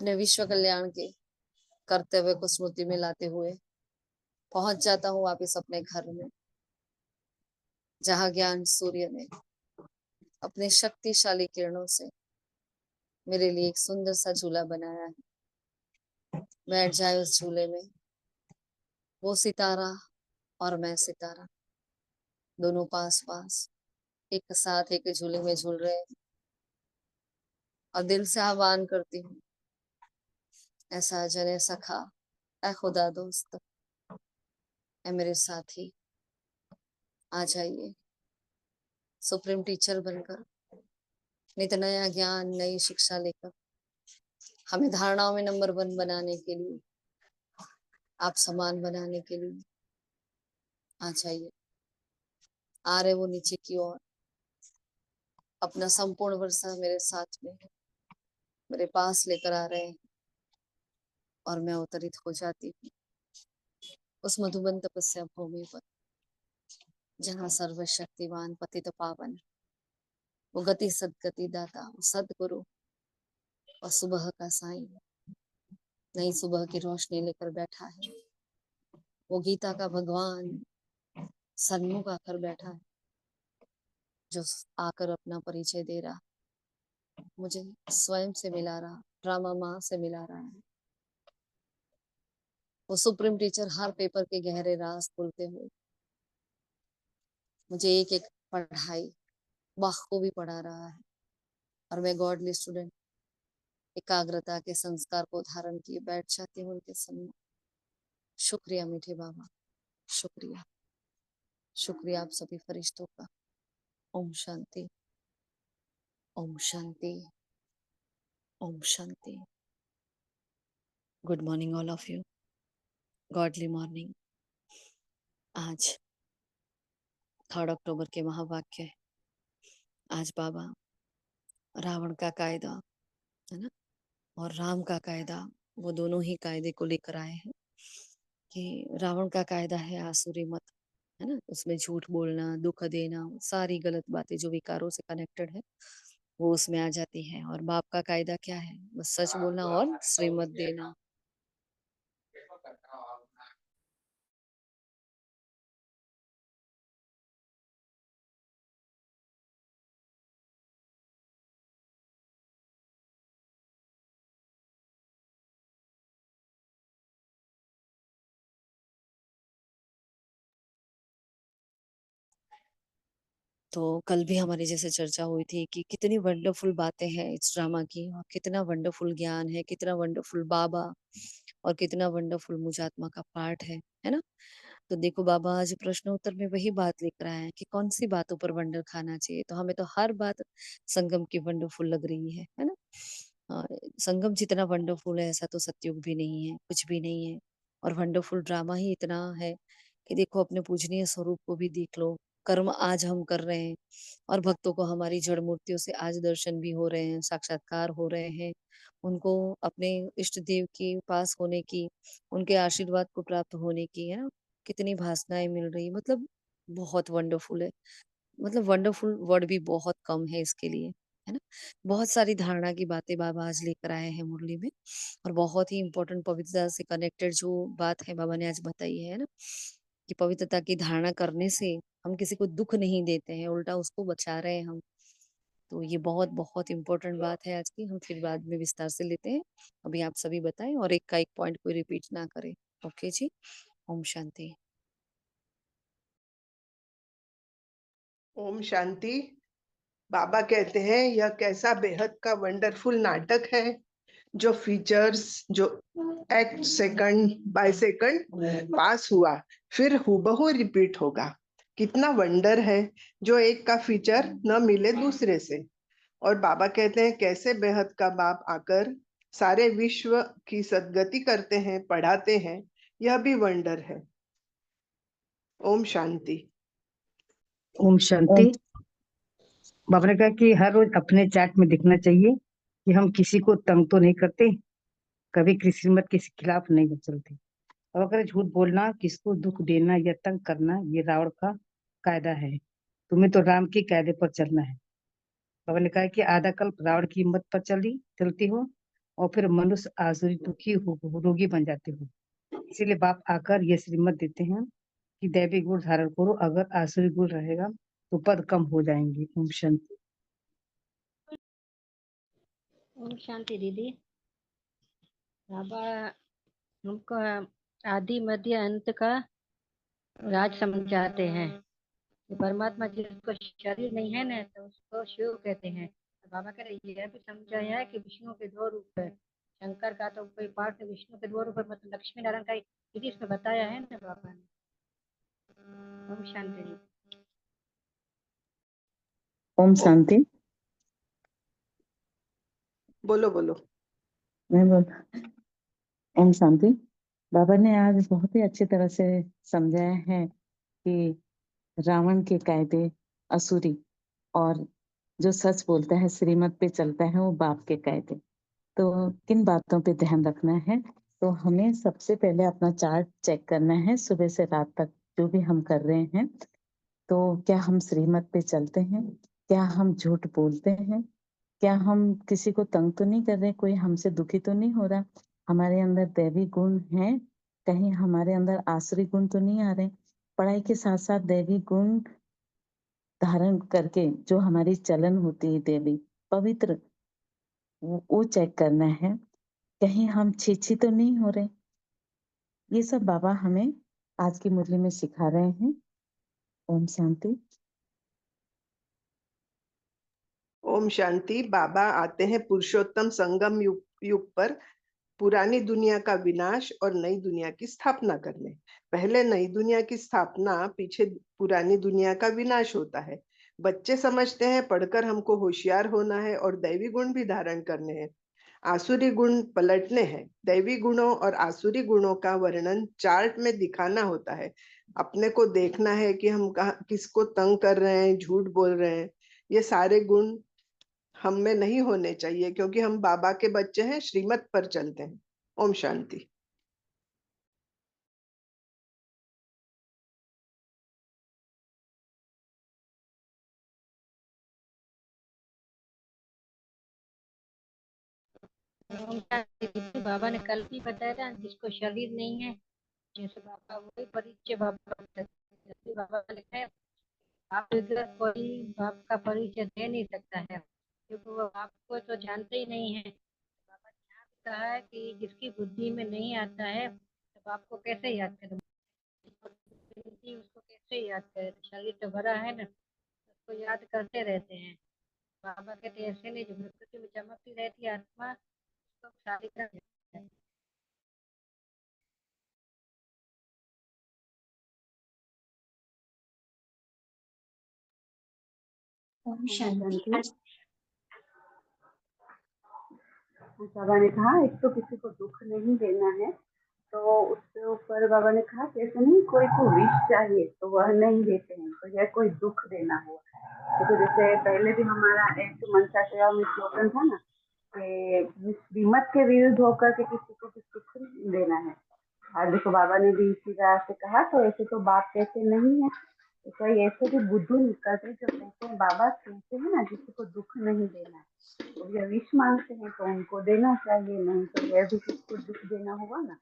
अपने विश्व कल्याण के कर्तव्य को स्मृति में लाते हुए पहुंच जाता हूँ वापिस अपने घर में, जहाँ ज्ञान सूर्य ने अपने शक्तिशाली किरणों से मेरे लिए एक सुंदर सा झूला बनाया है। बैठ जाए उस झूले में, वो सितारा और मैं सितारा, दोनों पास पास एक साथ एक झूले में झूल रहे हैं। और दिल से आह्वान करती हूँ, ऐसा जने सखा, ऐ खुदा दोस्त, ऐ मेरे साथी, आ जाइए सुप्रीम टीचर बनकर, नित नया ज्ञान नई शिक्षा लेकर, हमें धारणाओं में नंबर 1 बनाने के लिए, आप समान बनाने के लिए आ जाइए। आ रहे वो नीचे की ओर, अपना संपूर्ण वर्षा मेरे साथ में मेरे पास लेकर आ रहे हैं, और मैं अवतरित हो जाती हूँ उस मधुबन तपस्या भूमि पर, जहाँ सर्वशक्तिवान पतित पावन, वो गति सदगति दाता, वो सदगुरु और सुबह का साईं नई सुबह की रोशनी लेकर बैठा है। वो गीता का भगवान सन्मुख आकर बैठा है, जो आकर अपना परिचय दे रहा, मुझे स्वयं से मिला रहा, ड्रामा माँ से मिला रहा है। वो सुप्रीम टीचर हर पेपर के गहरे राज खोलते हुए मुझे एक एक पढ़ाई बखूबी पढ़ा रहा है, और मैं गॉडली स्टूडेंट एकाग्रता के संस्कार को धारण किए बैठ जाती हूँ उनके सामने। शुक्रिया मीठे बाबा, शुक्रिया, शुक्रिया आप सभी फरिश्तों का। ओम शांति, ओम शांति, ओम शांति। Good morning all of you, godly morning. आज 3 अक्टूबर के महावाक्य, आज बाबा रावण का कायदा है ना, और राम का कायदा, वो दोनों ही कायदे को लेकर आए हैं। कि रावण का कायदा है आसुरी मत, है ना, उसमें झूठ बोलना, दुख देना, सारी गलत बातें जो विकारों से कनेक्टेड है वो उसमें आ जाती है। और बाप का कायदा क्या है? बस सच बोलना और श्रीमत देना। तो कल भी हमारी जैसे चर्चा हुई थी कि कितनी वंडरफुल बातें हैं इस ड्रामा की, और कितना वंडरफुल ज्ञान है, कितना वंडरफुल बाबा, और कितना वंडरफुल मुजात्मा का पार्ट है ना। तो देखो बाबा आज प्रश्न उत्तर में वही बात लेकर आए हैं कि कौन सी बातों पर वंडर खाना चाहिए। तो हमें तो हर बात संगम की वंडरफुल लग रही है ना। संगम जितना वंडरफुल है ऐसा तो सतयुग भी नहीं है, कुछ भी नहीं है। और वंडरफुल ड्रामा ही इतना है कि देखो अपने पूजनीय स्वरूप को भी देख लो, कर्म आज हम कर रहे हैं, और भक्तों को हमारी जड़ मूर्तियों से आज दर्शन भी हो रहे हैं, साक्षात्कार हो रहे हैं, उनको अपने इष्ट देव के पास होने की, उनके आशीर्वाद को प्राप्त होने की, है ना, कितनी भासनाएं मिल रही। मतलब बहुत वंडरफुल है, मतलब वंडरफुल वर्ड भी बहुत कम है इसके लिए, है ना। बहुत सारी धारणा की बातें बाबा आज लेकर आए हैं मुरली में, और बहुत ही इंपॉर्टेंट पवित्रता से कनेक्टेड जो बात है बाबा ने आज बताई है ना, कि पवित्रता की धारणा करने से हम किसी को दुख नहीं देते हैं, उल्टा उसको बचा रहे हैं हम। तो ये बहुत बहुत इंपॉर्टेंट बात है आज की, हम फिर बाद में विस्तार से लेते हैं। अभी आप सभी बताएं और एक का एक पॉइंट कोई रिपीट ना करे। ओके जी, ओम शांति। ओम शांति। बाबा कहते हैं यह कैसा बेहद का वंडरफुल नाटक है, जो फीचर्स जो एक्ट सेकंड बाय सेकंड पास हुआ फिर हूबहू रिपीट होगा। कितना वंडर है जो एक का फीचर न मिले दूसरे से। और बाबा कहते हैं कैसे बेहद का बाप आकर सारे विश्व की सदगति करते हैं, पढ़ाते हैं, यह भी वंडर है। ओम शांति। ओम शांति। बाबा ने कहा कि हर रोज अपने चार्ट में दिखना चाहिए कि हम किसी को तंग तो नहीं करते, कभी किसी मत के खिलाफ नहीं चलते, और अगर झूठ बोलना, किसको दुख देना या तंग करना ये रावण का कायदा है। तुम्हें तो राम के कायदे पर चलना है। बाबा ने कहा कि आधा कल्प रावण की मत पर चलती हो, और फिर मनुष्य आसुरी दुखी हो रोगी बन जाते हो। इसीलिए बाप आकर ये श्रीमत देते हैं कि दैवी गुण धारण करो, अगर आसुरी गुण रहेगा तो पद कम हो जाएंगे। ओम शांति। ओम शांति दीदी। बाबा हमको आदि मध्य अंत का राज समझाते हैं। परमात्मा जिसको शरीर नहीं है ना, तो उसको शिव कहते हैं। बाबा कह रहे यह भी समझाया है कि विष्णु के दो रूप है। शंकर का तो कोई पार्ट है, विष्णु के दो रूप है, मतलब लक्ष्मी नारायण का यदि इसमें बताया है ना बाबा ने। ओम शांति। ओम शांति। बोलो बोलो। मैं बोल ओम शांति। बाबा ने आज बहुत ही अच्छी तरह से समझाया है कि रावण के कायदे असुरी और जो सच बोलता है श्रीमत पे चलता है वो बाप के कायदे। तो किन बातों पे ध्यान रखना है? तो हमें सबसे पहले अपना चार्ट चेक करना है सुबह से रात तक जो भी हम कर रहे हैं। तो क्या हम श्रीमत पे चलते हैं? क्या हम झूठ बोलते हैं? क्या हम किसी को तंग तो नहीं कर रहे? कोई हमसे दुखी तो नहीं हो रहा? हमारे अंदर दैवी गुण है? कहीं हमारे अंदर आसुरी गुण तो नहीं आ रहे? पढ़ाई के साथ साथ दैवी गुण धारण करके जो हमारी चलन होती है देवी पवित्र, वो चेक करना है। कहीं हम छीछी तो नहीं हो रहे? ये सब बाबा हमें आज की मुरली में सिखा रहे हैं। ओम शांति। ओम शांति। बाबा आते हैं पुरुषोत्तम संगम युग पर पुरानी दुनिया का विनाश और नई दुनिया की स्थापना करने। पहले नई दुनिया की स्थापना, पीछे पुरानी दुनिया का विनाश होता है। बच्चे समझते हैं पढ़कर हमको होशियार होना है और दैवी गुण भी धारण करने हैं। आसुरी गुण पलटने हैं। दैवी गुणों और आसुरी गुणों का वर्णन चार्ट में दिखाना होता है। अपने को देखना है कि हम किसको तंग कर रहे हैं, झूठ बोल रहे हैं। ये सारे गुण हम में नहीं होने चाहिए, क्योंकि हम बाबा के बच्चे हैं, श्रीमत पर चलते हैं। ओम शांति। ओम शांति दीदी। बाबा ने कल भी बताया था जिसको शरीर नहीं है, जैसे बाबा वही परिचय बाबा बाबा ने लिखा है, आप अगर कोई बाप का परिचय दे नहीं सकता है, क्योंकि वो आपको तो जानते ही नहीं है। बाबा ने यहाँ भी कहा है कि जिसकी बुद्धि में नहीं आता है तो बाप को कैसे याद करें, उसको कैसे याद करें? शरीर तो भरा है ना, उसको याद करते रहते हैं। बाबा कहते ऐसे नहीं, जो प्रकृति में चमकती रहती है आत्मा, उसको शारीरिक है। ओम शांति। बाबा ने कहा एक तो किसी को दुख नहीं देना है, तो उसके ऊपर बाबा ने कहा कि ऐसे नहीं, कोई को विश चाहिए तो वह नहीं देते हैं, तो यह कोई दुख देना हुआ। तो जैसे पहले भी हमारा एक मनसा सेवा में स्लोगन था ना कि श्रीमत के विरुद्ध होकर के किसी को कुछ दुख नहीं देना है। और देखो बाबा ने भी इसी तरह से कहा, तो ऐसे तो बाप कहते नहीं है, तो कोई ऐसे भी बुद्धू निकलते जो कहते हैं बाबा कहते हैं ना किसी को दुख नहीं देना है, तो यह विश मांगते हैं तो उनको देना चाहिए, नहीं तो यह भी किसी को दुख देना होगा ना।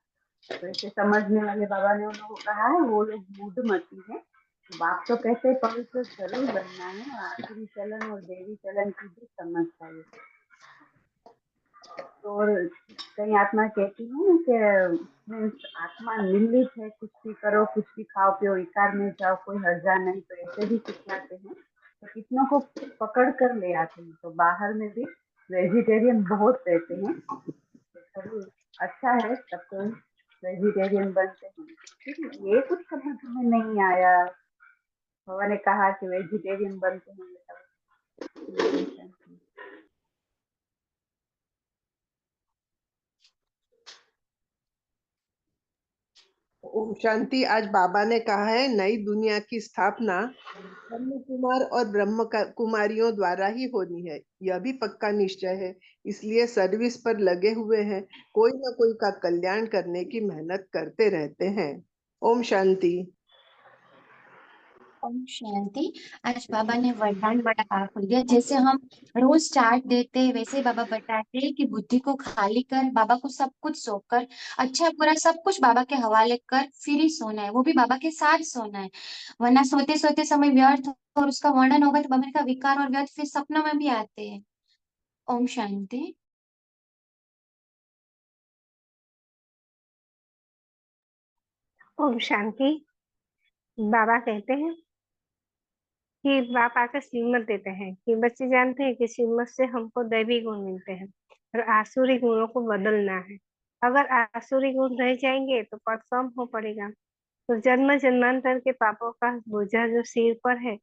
तो ऐसे समझने वाले बाबा ने उन लोगों को कहा है, वो लोग मूढ़मती है। बाप तो कहते हैं पवित्र जरूर बनना है, और आखिरी चलन और देवी चलन की भी समझ चाहिए। तो कई आत्मा कहती है ना कि आत्मा निर्लिप्त है, कुछ भी करो, कुछ भी खाओ पियो, विकार में जाओ, कोई हर्जा नहीं, तो ऐसे भी सिखाते हैं। तो कितनों को पकड़ कर ले आते हैं। तो बाहर में भी वेजिटेरियन बहुत रहते हैं, तो अच्छा है, तब तो वेजिटेरियन बनते हैं। ठीक है, ये कुछ समझ में नहीं आया। बाबा ने कहा कि वेजिटेरियन बनते हैं बेटा। ओम शांति। आज बाबा ने कहा है नई दुनिया की स्थापना ब्रह्म कुमार और कुमारियों द्वारा ही होनी है। यह भी पक्का निश्चय है, इसलिए सर्विस पर लगे हुए हैं। कोई ना कोई का कल्याण करने की मेहनत करते रहते हैं। ओम शांति। ओम शांति। आज बाबा ने वरदान बड़ा पावरफुल दिया। जैसे हम रोज चार्ट देते हैं, वैसे बाबा बताते हैं कि बुद्धि को खाली कर, बाबा को सब कुछ सौंप कर, अच्छा बुरा सब कुछ बाबा के हवाले कर, फिर ही सोना है, वो भी बाबा के साथ सोना है। वरना सोते सोते समय व्यर्थ और उसका वर्णन होगा तो बाबा का विकार और व्यर्थ फिर सपनों में भी आते हैं। ओम शांति। ओम शांति। बाबा कहते हैं कि बाप आकर श्रीमत देते हैं कि बच्चे जानते हैं कि श्रीमत से हमको दैवी गुण मिलते हैं और आसुरी गुणों को बदलना है। अगर आसुरी गुण रह जाएंगे तो परफॉर्म हो पड़ेगा, तो जन्म जन्मांतर के पापों का बोझा जो सिर पर है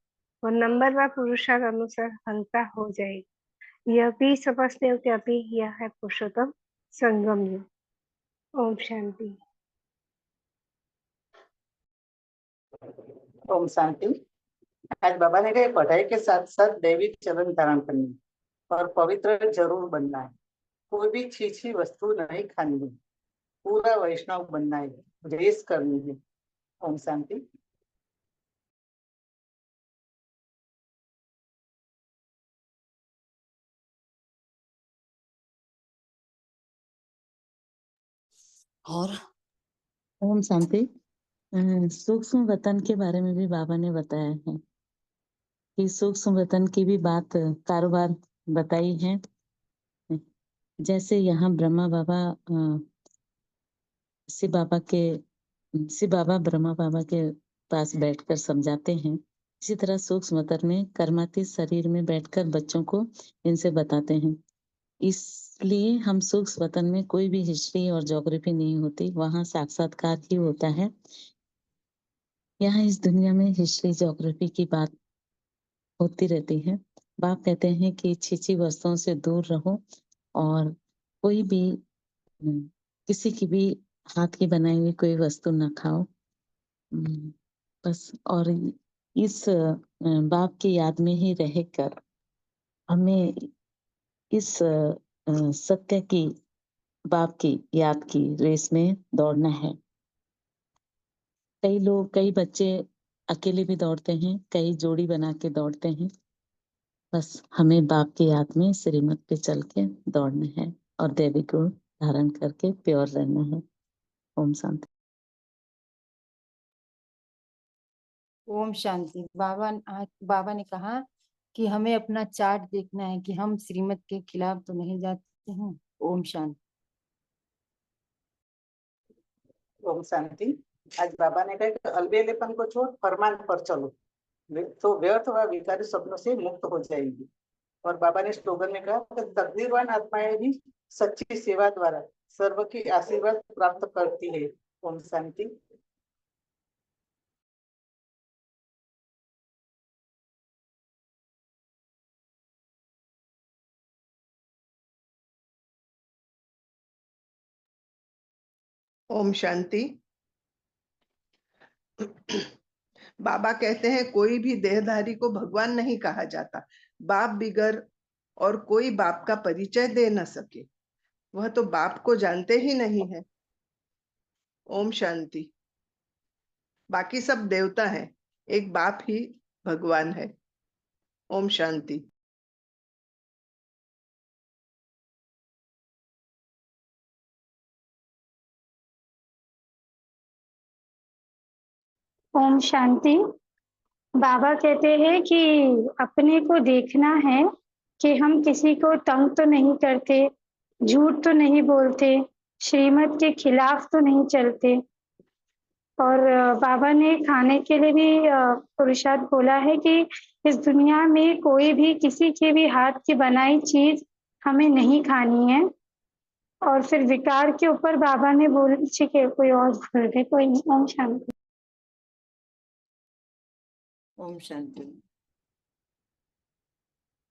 वो नंबर व पुरुषार्थ अनुसार हल्का हो जाएगा। यह भी समझते हो कि अभी यह है पुरुषोत्तम संगम युग। ओम शांति। ओम शांति। आज बाबा ने कहा पढ़ाई के साथ साथ दैविक चलन धारण करनी और पवित्र जरूर बनना है। कोई भी छीछी वस्तु नहीं खानी है, पूरा वैष्णव बनना है, रेस करनी है। ओम शांति। और ओम शांति। सूक्ष्म वतन के बारे में भी बाबा ने बताया है कि सूक्ष्म वतन की भी बात कारोबार बताई है। जैसे यहाँ ब्रह्मा बाबा शिव बाबा ब्रह्मा बाबा के पास बैठकर समझाते हैं, इसी तरह सूक्ष्म वतन में कर्मातीत शरीर में बैठकर बच्चों को इनसे बताते हैं। इसलिए हम सूक्ष्म वतन में कोई भी हिस्ट्री और ज्योग्राफी नहीं होती, वहाँ साक्षात्कार ही होता है। यहाँ इस दुनिया में हिस्ट्री ज्योग्राफी की बात होती रहती है। बाप कहते हैं कि छीछी वस्तुओं से दूर रहो और कोई भी किसी की भी हाथ की बनाई हुई कोई वस्तु न खाओ। बस। और इस बाप की याद में ही रहकर हमें इस सत्य की बाप की याद की रेस में दौड़ना है। कई बच्चे अकेले भी दौड़ते हैं, कई जोड़ी बना के दौड़ते हैं। बस हमें बाप की याद में श्रीमत पे चल के दौड़ना है और देवी को धारण करके प्योर रहना है। ओम शांति। ओम शांति। बाबा ने कहा कि हमें अपना चार्ट देखना है कि हम श्रीमत के खिलाफ तो नहीं जाते हैं। ओम शांति। ओम शांति। आज बाबा ने कहा कि अलबेलेपन को छोड़ फरमान पर चलो, तो व्यर्थ व विकारी सपनों से मुक्त हो जाएगी। और बाबा ने स्लोगन में कहा कि तकदीरवान आत्माएं भी सच्ची सेवा द्वारा सर्व की आशीर्वाद प्राप्त करती है। ओम शांति। ओम शांति। बाबा कहते हैं कोई भी देहधारी को भगवान नहीं कहा जाता। बाप बिगर और कोई बाप का परिचय दे न सके, वह तो बाप को जानते ही नहीं है। ओम शांति। बाकी सब देवता हैं, एक बाप ही भगवान है। ओम शांति। ओम शांति। बाबा कहते हैं कि अपने को देखना है कि हम किसी को तंग तो नहीं करते, झूठ तो नहीं बोलते, श्रीमत के खिलाफ तो नहीं चलते। और बाबा ने खाने के लिए भी पुरुषार्थ बोला है कि इस दुनिया में कोई भी किसी के भी हाथ की बनाई चीज हमें नहीं खानी है। और फिर विकार के ऊपर बाबा ने बोल, ठीक है कोई और बोल दे, कोई नहीं। ओम शांति। ओम शांति।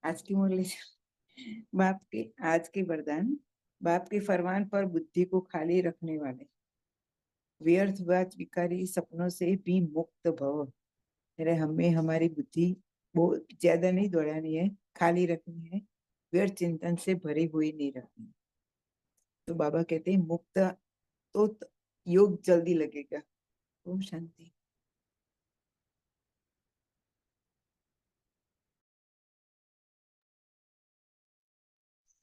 आज की मुरली बाप के आज के वरदान। बाप के फरमान पर बुद्धि को खाली रखने वाले, व्यर्थ बात विकारी सपनों से भी मुक्त भव। अरे हमें हमारी बुद्धि बहुत ज्यादा नहीं दौड़ानी है, खाली रखनी है, व्यर्थ चिंतन से भरी हुई नहीं रखनी। तो बाबा कहते हैं मुक्त तो योग जल्दी लगेगा। ओम शांति।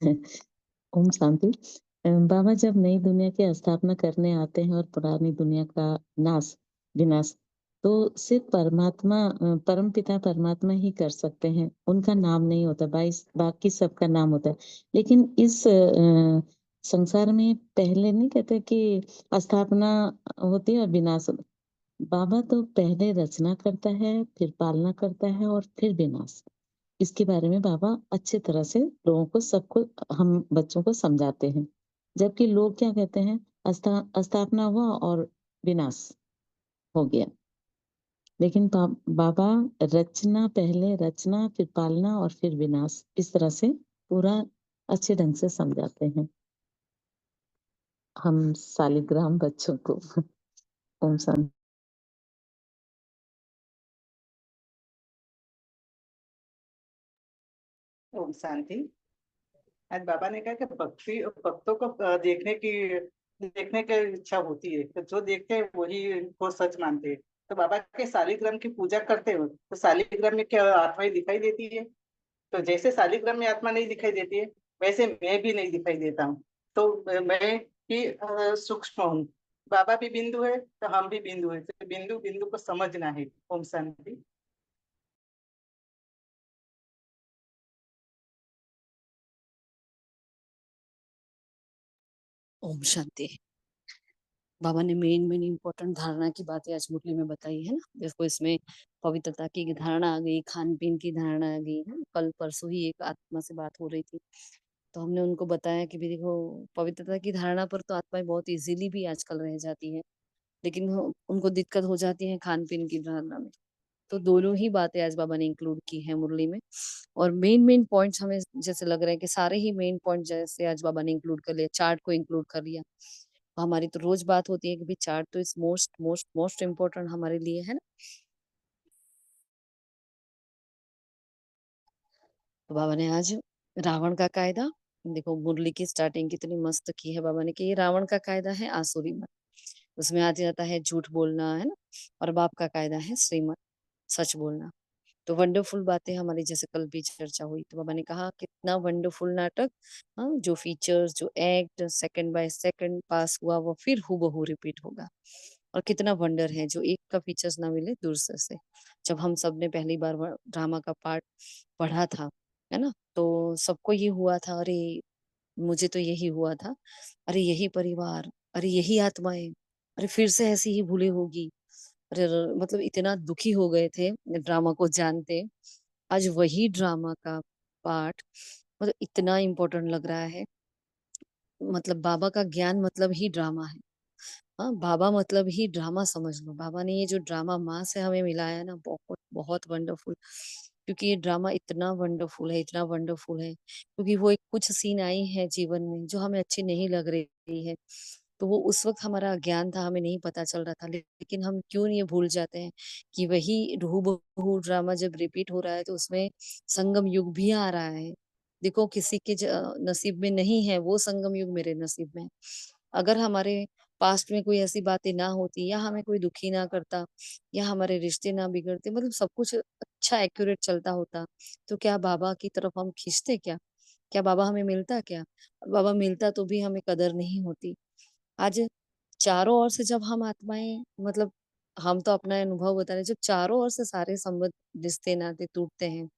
ओम शांति। बाबा जब नई दुनिया की स्थापना करने आते हैं और पुरानी दुनिया का विनाश तो सिर्फ परम पिता परमात्मा ही कर सकते हैं। उनका नाम नहीं होता, बाकी सबका नाम होता है। लेकिन इस संसार में पहले नहीं कहते कि स्थापना होती है और विनाश होता है। बाबा तो पहले रचना करता है, फिर पालना करता है और फिर विनाश। इसके बारे में बाबा अच्छे तरह से लोगों को सबको हम बच्चों को समझाते हैं। जबकि लोग क्या कहते हैं, स्थापना हुआ और विनाश हो गया। लेकिन बाबा पहले रचना फिर पालना और फिर विनाश, इस तरह से पूरा अच्छे ढंग से समझाते हैं हम शालिग्राम बच्चों को। ओम शांति। ओम शांति। आज बाबा ने कहा कि भक्तों को देखने की इच्छा होती है, तो जो देखते हैं वही को सच मानते हैं। तो बाबा के शालिग्राम की पूजा करते हो तो शालिग्राम में क्या आत्मा ही दिखाई देती है? तो जैसे शालिग्राम में आत्मा नहीं दिखाई देती है, वैसे मैं भी नहीं दिखाई देता हूँ। तो मैं ही सूक्ष्म हूँ। बाबा भी बिंदु है तो हम भी बिंदु है, तो बिंदु बिंदु को समझना है। ओम शांति। ओम शांति। बाबा ने मेन इम्पोर्टेंट धारणा की बातें आज मुरली में बताई है ना। देखो इसमें पवित्रता की धारणा आ गई, खान पीन की धारणा आ गई है। कल परसों ही एक आत्मा से बात हो रही थी, तो हमने उनको बताया कि भी देखो पवित्रता की धारणा पर तो आत्माएं बहुत इजीली भी आजकल रह जाती है, लेकिन उनको दिक्कत हो जाती है खान पीन की धारणा में। तो दोनों ही बातें आज बाबा ने इंक्लूड की है मुरली में। और मेन पॉइंट्स हमें जैसे लग रहा है कि सारे ही मेन पॉइंट जैसे आज बाबा ने इंक्लूड कर लिया, चार्ट को इंक्लूड कर लिया। हमारी तो रोज बात होती है कि भाई चार्ट तो इस मोस्ट मोस्ट मोस्ट इम्पोर्टेंट हमारे लिए है ना। तो बाबा ने आज रावण का कायदा, देखो मुरली की स्टार्टिंग कितनी मस्त की है बाबा ने कि ये रावण का कायदा है आसुरी मत। उसमें आ जाता है झूठ बोलना है ना, और बाप का कायदा है श्रीमत, सच बोलना। तो वंडरफुल बातें हमारी जैसे कल भी चर्चा हुई, तो बाबा ने कहा कितना वंडरफुल नाटक। हाँ, जो फीचर्स जो एक्ट सेकंड बाय सेकंड पास हुआ वो फिर हूबहू रिपीट होगा। और कितना वंडर है जो एक का फीचर्स ना मिले दूसरे से। जब हम सब ने पहली बार ड्रामा का पार्ट पढ़ा था है ना, तो सबको ये हुआ था, अरे मुझे तो यही हुआ था, अरे यही परिवार, अरे यही आत्माएं, अरे फिर से ऐसी ही भूले होगी। अरे मतलब इतना दुखी हो गए थे ड्रामा को जानते। आज वही ड्रामा का पार्ट मतलब इतना इम्पोर्टेंट लग रहा है। मतलब बाबा का ज्ञान मतलब ही ड्रामा है। हाँ, बाबा मतलब ही ड्रामा समझ लो। बाबा ने ये जो ड्रामा माँ से हमें मिला है ना, बहुत बहुत वंडरफुल। क्योंकि ये ड्रामा इतना वंडरफुल है, इतना वंडरफुल है, क्योंकि वो एक कुछ सीन आई है जीवन में जो हमें अच्छी नहीं लग रही है। तो वो उस वक्त हमारा ज्ञान था, हमें नहीं पता चल रहा था, लेकिन हम क्यों ये भूल जाते हैं कि वही हूबहू ड्रामा जब रिपीट हो रहा है तो उसमें संगम युग भी आ रहा है। देखो किसी के नसीब में नहीं है वो संगम युग, मेरे नसीब में। अगर हमारे पास्ट में कोई ऐसी बातें ना होती, या हमें कोई दुखी ना करता, या हमारे रिश्ते ना बिगड़ते, मतलब सब कुछ अच्छा एक्यूरेट चलता होता, तो क्या बाबा की तरफ हम खींचते? क्या बाबा हमें मिलता? क्या बाबा मिलता तो भी हमें कदर नहीं होती। आज चारों ओर से जब हम आत्माएं, मतलब हम तो अपना अनुभव बता रहे, जब चारों ओर से सारे संबंध रिश्ते नाते टूटते हैं,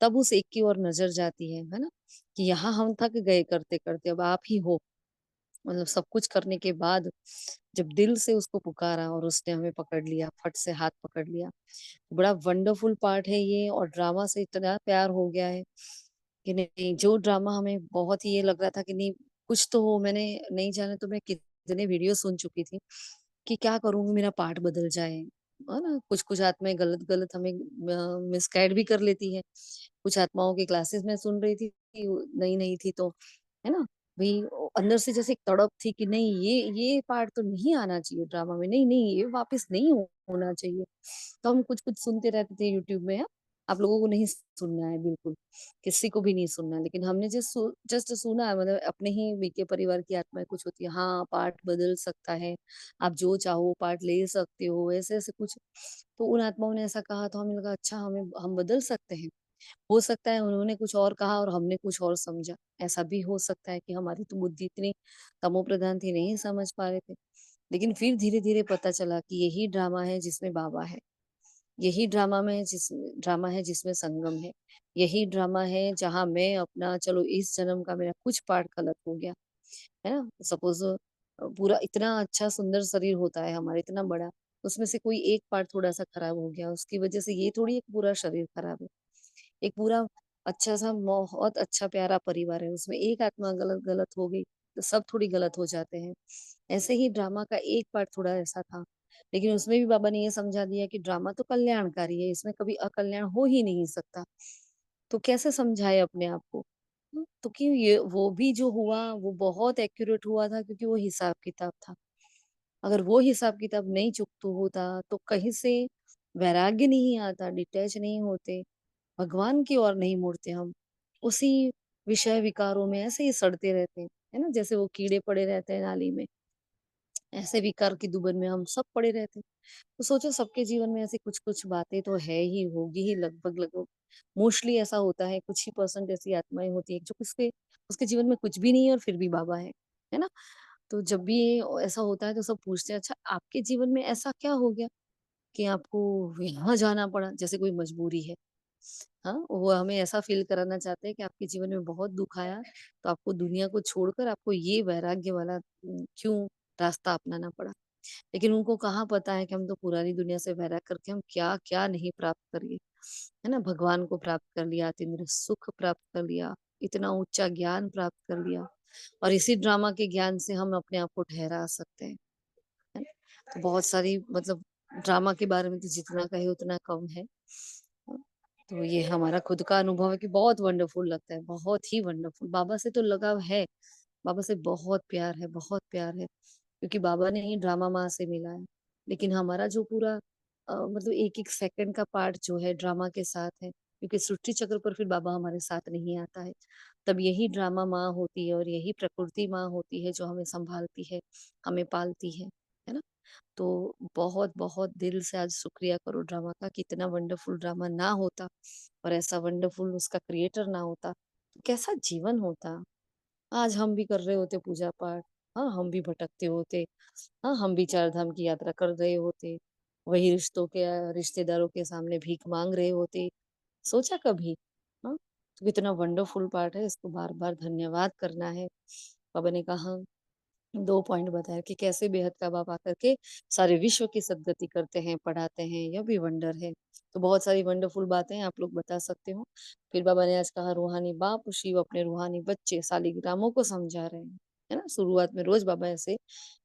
तब उस एक की ओर नजर जाती है ना, कि यहाँ हम थक गए करते करते, अब आप ही हो। मतलब सब कुछ करने के बाद जब दिल से उसको पुकारा और उसने हमें पकड़ लिया, फट से हाथ पकड़ लिया। बड़ा वंडरफुल पार्ट है ये, और ड्रामा से इतना प्यार हो गया है कि नहीं, जो ड्रामा हमें बहुत ही ये लग रहा था कि नहीं कुछ तो हो, मैंने नहीं जाने तो मैं कितने वीडियो सुन चुकी थी कि क्या करूंगी मेरा पार्ट बदल जाए, है ना। कुछ कुछ आत्माएं गलत गलत हमें मिसगाइड भी कर लेती है। कुछ आत्माओं की क्लासेस में सुन रही थी, नई नई थी तो, है ना भाई, अंदर से जैसे एक तड़प थी कि नहीं ये पार्ट तो नहीं आना चाहिए ड्रामा में, नहीं नहीं ये वापस नहीं होना चाहिए। तो हम कुछ कुछ सुनते रहते थे यूट्यूब में। आप लोगों को नहीं सुनना है बिल्कुल, किसी को भी नहीं सुनना है, लेकिन हमने जस्ट सुना है, मतलब अपने ही बीके परिवार की आत्माएं कुछ होती है, हाँ पार्ट बदल सकता है, आप जो चाहो पार्ट ले सकते हो, ऐसे ऐसे कुछ। तो उन आत्माओं ने ऐसा कहा तो हमें लगा अच्छा हम बदल सकते हैं। हो सकता है उन्होंने कुछ और कहा और हमने कुछ और समझा। ऐसा भी हो सकता है कि हमारी तो बुद्धि इतनी तमोप्रधान थी, नहीं समझ पा रहे थे। लेकिन फिर धीरे-धीरे पता चला कि यही ड्रामा है जिसमें बाबा है। यही ड्रामा है जिसमें संगम है। यही ड्रामा है जहाँ मैं अपना, चलो इस जन्म का मेरा कुछ पार्ट गलत हो गया, है ना? सपोज़ पूरा इतना अच्छा सुंदर शरीर होता है हमारा, इतना बड़ा, उसमें से कोई एक पार्ट थोड़ा-सा खराब हो गया, उसकी वजह से ये थोड़ी एक पूरा शरीर खराब है। एक पूरा अच्छा-सा बहुत अच्छा प्यारा परिवार है, उसमें एक आत्मा गलत हो गई, तो सब थोड़ी गलत हो जाते हैं। ऐसे ही ड्रामा का एक पार्ट थोड़ा ऐसा था, लेकिन उसमें भी बाबा ने ये समझा दिया कि ड्रामा तो कल्याणकारी है, इसमें कभी अकल्याण हो ही नहीं सकता। तो कैसे समझाए अपने आप को? तो कि ये वो भी जो हुआ वो बहुत एक्यूरेट हुआ था, क्योंकि वो हिसाब-किताब था। अगर वो हिसाब-किताब नहीं चुकता होता तो कहीं से वैराग्य नहीं आता, डिटैच नहीं होते, भगवान की ओर नहीं मुड़ते हम। उसी विषय विकारों में ऐसे ही सड़ते रहते हैं, है ना? जैसे वो कीड़े पड़े रहते हैं नाली में, ऐसे विकार की दुबन में हम सब पड़े रहते हैं। तो सोचो सबके जीवन में ऐसी कुछ-कुछ बातें तो है ही, होगी ही लगभग-लगभग। मोस्टली ऐसा होता है, कुछ ही परसेंट ऐसी आत्माएँ होती हैं जो उसके उसके जीवन में कुछ भी नहीं है और फिर भी बाबा है ना? तो जब भी ऐसा होता है तो सब पूछते हैं, अच्छा आपके जीवन में ऐसा क्या हो गया कि आपको यहाँ जाना पड़ा? जैसे कोई मजबूरी है। हाँ, वो हमें ऐसा फ़ील कराना चाहते हैं कि आपके जीवन में बहुत दुःख आया, तो आपको दुनिया को छोड़कर आपको ये वैराग्य वाला क्यों रास्ता अपनाना पड़ा? लेकिन उनको कहाँ पता है कि हम तो पुरानी दुनिया से वैराग करके हम क्या-क्या नहीं प्राप्त कर लिए, है ना? भगवान को प्राप्त कर लिया, अतीन्द्रिय सुख प्राप्त कर लिया, इतना ऊँचा ज्ञान प्राप्त कर लिया और इसी ड्रामा के ज्ञान से हम अपने आप को ठहरा सकते हैं, है ना? तो बहुत सारी मतलब ड्रामा के बारे में तो जितना कहे उतना कम है। तो ये हमारा खुद का अनुभव है कि बहुत वंडरफुल लगता है, बहुत ही वंडरफुल। बाबा से तो लगाव है, बाबा से बहुत प्यार है, बहुत प्यार है, क्योंकि बाबा ने ही ड्रामा माँ से मिला है। लेकिन हमारा जो पूरा मतलब एक-एक सेकंड का पार्ट जो है ड्रामा के साथ है, क्योंकि सृष्टि चक्र पर फिर बाबा हमारे साथ नहीं आता है। तब यही ड्रामा माँ होती है और यही प्रकृति माँ होती है जो हमें सँभालती है, हमें पालती है ना? तो बहुत-बहुत दिल से आज शुक्रिया करो ड्रामा का कि इतना वंडरफुल ड्रामा ना होता और ऐसा वंडरफुल उसका क्रिएटर ना होता, तो कैसा जीवन होता? आज हम भी कर रहे होते पूजा पाठ, हाँ, हम भी भटकते होते, हाँ, हम भी चार धाम की यात्रा कर रहे होते, वही रिश्तेदारों के सामने भीख माँग रहे होते। सोचा कभी? हाँ, तो कितना वंडरफुल पार्ट है, इसको बार-बार धन्यवाद करना है। बाबा ने कहा 2 पॉइंट बताया कि कैसे बेहद का बाप आकर के सारे विश्व की सद्गति करते हैं, पढ़ाते हैं, यह भी वंडर है। तो बहुत सारी वंडरफुल बातें आप लोग बता सकते हो। फिर बाबा ने आज कहा रूहानी बाप शिव अपने रूहानी बच्चे शालिग्रामों को समझा रहे हैं, है ना? शुरुआत में रोज बाबा ऐसे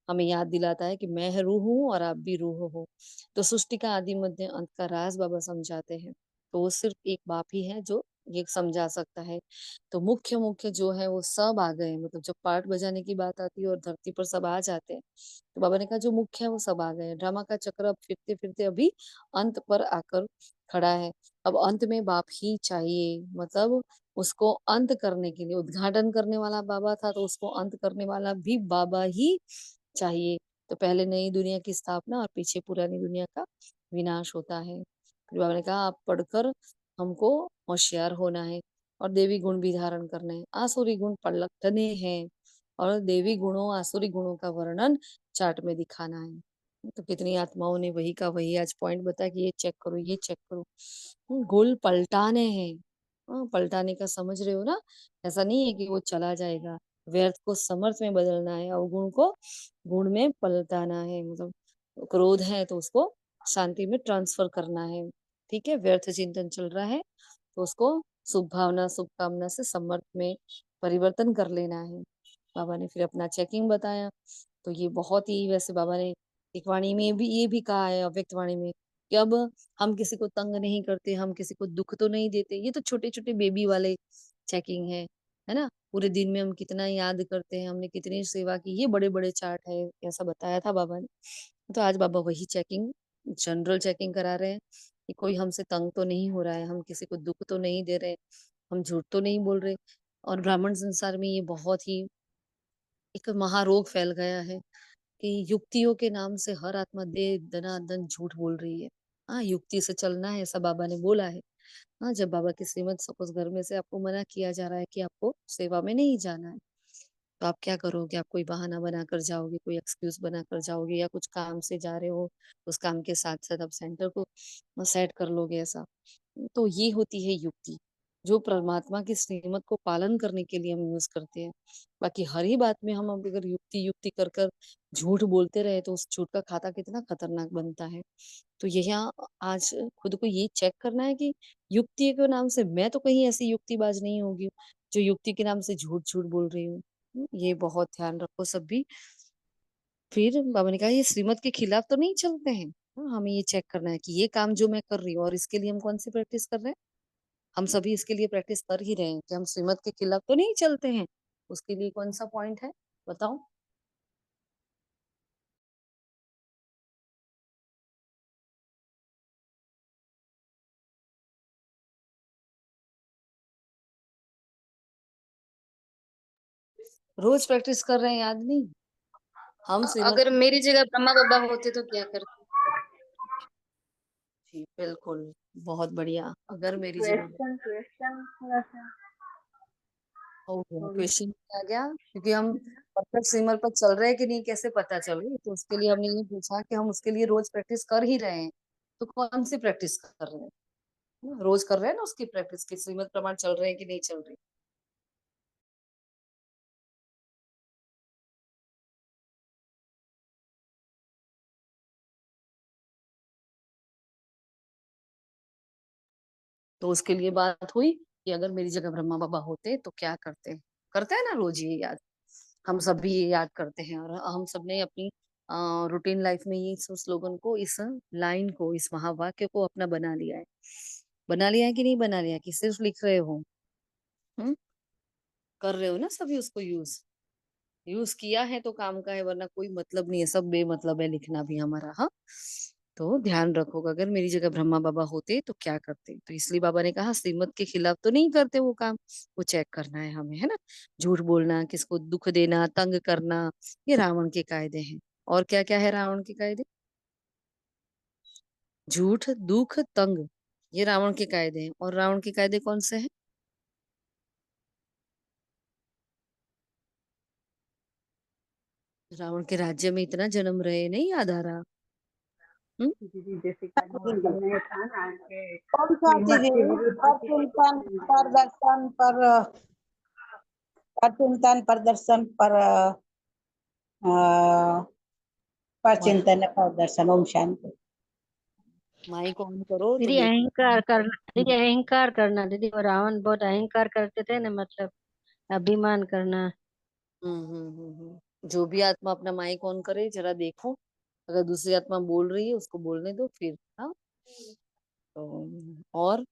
हमें याद दिलाता है कि मैं है रूह हूँ और आप भी रूह हो। तो सृष्टि का आदि मध्य अंत का राज बाबा समझाते हैं। तो वो सिर्फ एक बाप ही है जो ये समझा सकता है। तो मुख्य-मुख्य जो है वो सब आ गए, मतलब जब पार्ट बजाने की बात आती है और धरती पर सब आ जाते हैं, तो बाबा ने कहा जो मुख्य है वो सब आ गए। ड्रामा का चक्र अब फिरते-फिरते अभी अंत पर आकर खड़ा है। अब अंत में बाप ही चाहिए, मतलब उसको अंत करने के लिए उद्घाटन करने वाला बाबा था, तो उसको अंत करने वाला भी बाबा ही चाहिए। तो पहले नई दुनिया की स्थापना और पीछे पुरानी दुनिया का विनाश होता है। फिर बाबा ने कहा आप पढ़कर हमको होशियार होना है और देवी गुण भी धारण करने हैं। आसुरी गुण पलटने हैं और देवी गुणों आसुरी गुणों का वर्णन चार्ट में दिखाना है। तो कितनी आत्माओं ने वही का वही आज पॉइंट बताया कि ये चेक करो, ये चेक करो। गोल पलटाने हैं। पलटाने का समझ रहे हो ना? ऐसा नहीं है कि वो चला जाएगा। व्यर्थ को समर्थ में बदलना है, अवगुण को गुण में पलटाना है। मतलब क्रोध है तो उसको शांति में ट्रांसफर करना है। ठीक है? व्यर्थ चिंतन चल रहा है तो उसको शुभ भावना, शुभकामना से समर्थ में परिवर्तन कर लेना है। बाबा ने फिर अपना चेकिंग बताया, तो ये बहुत ही वैसे बाबा ने एक वाणी में भी ये भी कहा है, अव्यक्त वाणी में, कि अब हम किसी को तंग नहीं करते, हम किसी को दुःख तो नहीं देते। ये तो छोटे-छोटे बेबी वाले चेकिंग है ना? पूरे दिन में हम कितना याद करते हैं, हमने कितनी सेवा की, ये बड़े-बड़े चार्ट है, ऐसा बताया था बाबा ने। तो आज बाबा वही चेकिंग, जनरल चेकिंग करा रहे हैं कि कोई हमसे तंग तो नहीं हो रहा है, हम किसी को दुःख तो नहीं दे रहे, हम झूठ तो नहीं बोल रहे। और ब्राह्मण संसार में ये बहुत ही एक महारोग फैल गया है कि युक्तियों के नाम से हर आत्मा दे दनादन झूठ बोल रही है। हाँ, युक्ति से चलना है ऐसा बाबा ने बोला है, हाँ, जब बाबा की श्रीमत सपोज घर में से आपको मना किया जा रहा है कि आपको सेवा में नहीं जाना है, तो आप क्या करोगे? आप कोई बहाना बनाकर जाओगे, कोई एक्सक्यूज बनाकर जाओगे, या कुछ काम से जा रहे हो, उस काम के साथ साथ आप सेंटर को सेट कर लोगे ऐसा। तो ये होती है युक्ति, जो परमात्मा की श्रीमत को पालन करने के लिए हम यूज करते हैं। बाकी हर ही बात में हम अब अगर युक्ति युक्ति कर कर झूठ बोलते रहे तो उस झूठ का खाता कितना खतरनाक बनता है। तो ये यहाँ आज खुद को ये चेक करना है कि युक्ति के नाम से मैं तो कहीं ऐसी युक्तिबाज नहीं होगी जो युक्ति के नाम से झूठ झूठ बोल रही हूँ। ये बहुत ध्यान रखो सब भी। फिर बाबा ने कहा ये श्रीमत के खिलाफ तो नहीं चलते हैं। हमें ये चेक करना है कि ये काम जो मैं कर रही हूँ और इसके लिए हम कौन सी प्रैक्टिस कर रहे हैं। हम सभी इसके लिए प्रैक्टिस कर ही रहे हैं कि हम श्रीमत के खिलाफ तो नहीं चलते हैं। उसके लिए कौन सा पॉइंट है बताओ। रोज प्रैक्टिस कर रहे हैं, याद नहीं। हम श्रीमत अगर मेरी जगह ब्रह्मा बाबा होते तो क्या करते? जी बिल्कुल, बहुत बढ़िया। अगर मेरी जगह क्वेश्चन क्वेश्चन थोड़ा सा हो गया सॉरी। क्वेश्चन आ गया, क्योंकि हम परफेक्ट स्विमर पर चल रहे हैं कि नहीं कैसे पता चले, तो उसके लिए हमने ये पूछा कि हम उसके लिए रोज प्रैक्टिस कर ही रहे हैं, तो कौन सी प्रैक्टिस कर रहे हैं। रोज कर रहे हैं ना उसकी प्रैक्टिस की, श्रीमत प्रमाण चल रहे हैं कि नहीं चल रहे। तो उसके लिए बात हुई कि अगर मेरी जगह ब्रह्मा बाबा होते तो क्या करते। करते हैं ना रोज ये याद, हम सब भी ये याद करते हैं, और हम सब ने अपनी रूटीन लाइफ में ये स्लोगन को, इस लाइन को, इस महावाक्य को अपना बना लिया है। बना लिया है कि नहीं बना लिया है, कि सिर्फ लिख रहे हो। हम्म, कर रहे हो ना सभी उसको यूज। यूज किया है तो काम का है, वरना कोई मतलब नहीं है, सब बेमतलब है लिखना भी हमारा। हाँ, तो ध्यान रखोगे अगर मेरी जगह ब्रह्मा बाबा होते तो क्या करते। तो इसलिए बाबा ने कहा श्रीमत के खिलाफ तो नहीं करते वो काम, वो चेक करना है हमें, है ना। झूठ बोलना, किसको दुख देना, तंग करना, ये रावण के कायदे हैं। और क्या क्या है रावण के कायदे। झूठ, दुख, तंग, ये रावण के कायदे हैं। और रावण के कायदे कौन से हैं। रावण के राज्य में इतना जन्म रहे, नहीं याद आ रहा। हम्म? दीदी जैसे कि बाबा ने कहा ना कि कौन सा श्रीमत दीदी? के विरुद्ध पर किसी को चिंतन, कुछ नहीं पर बोलना। दर्शन, पर चिंतन, पर दर्शन, पर माइक चिंतन, पर दर्शन। ओम शांति। माइक ऑन करो तो दीदी देख। अहंकार करना, दीदी अहंकार करना, दीदी वो रावण बहुत अहंकार करते थे ना, मतलब अभिमान करना। जो भी आत्मा अपना माइक ऑन करे जरा देखो, अगर दूसरी आत्मा बोल रही है उसको बोलने दो फिर। हाँ, तो और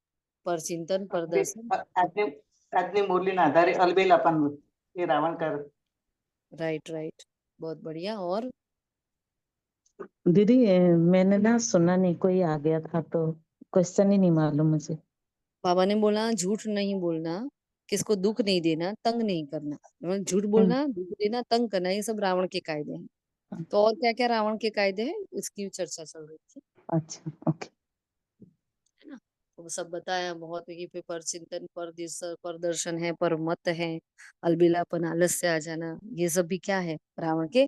परचिंतन प्रदर्शन। આજની આજની મૂર્તિના આધારે અલબેલા પણ એ રાવણ કર राइट राइट, बहुत बढ़िया। और दीदी मैंने ना सुना नहीं, कोई आ गया था तो क्वेश्चन ही नहीं मालूम मुझे। बाबा ने बोला झूठ नहीं बोलना, किसको दुख नहीं देना, तंग नहीं करना। मतलब झूठ बोलना, दुख देना, तंग करना, ये सब रावण के कायदे हैं। तो और क्या क्या रावण के कायदे हैं उसकी चर्चा चल रही थी, अच्छा, ओके। है ना। तो वो सब बताया बहुत, कि पर चिंतन, पर प्रदर्शन है, पर मत है, अलबिलापन, आलस से आ जाना, ये सब भी क्या है रावण के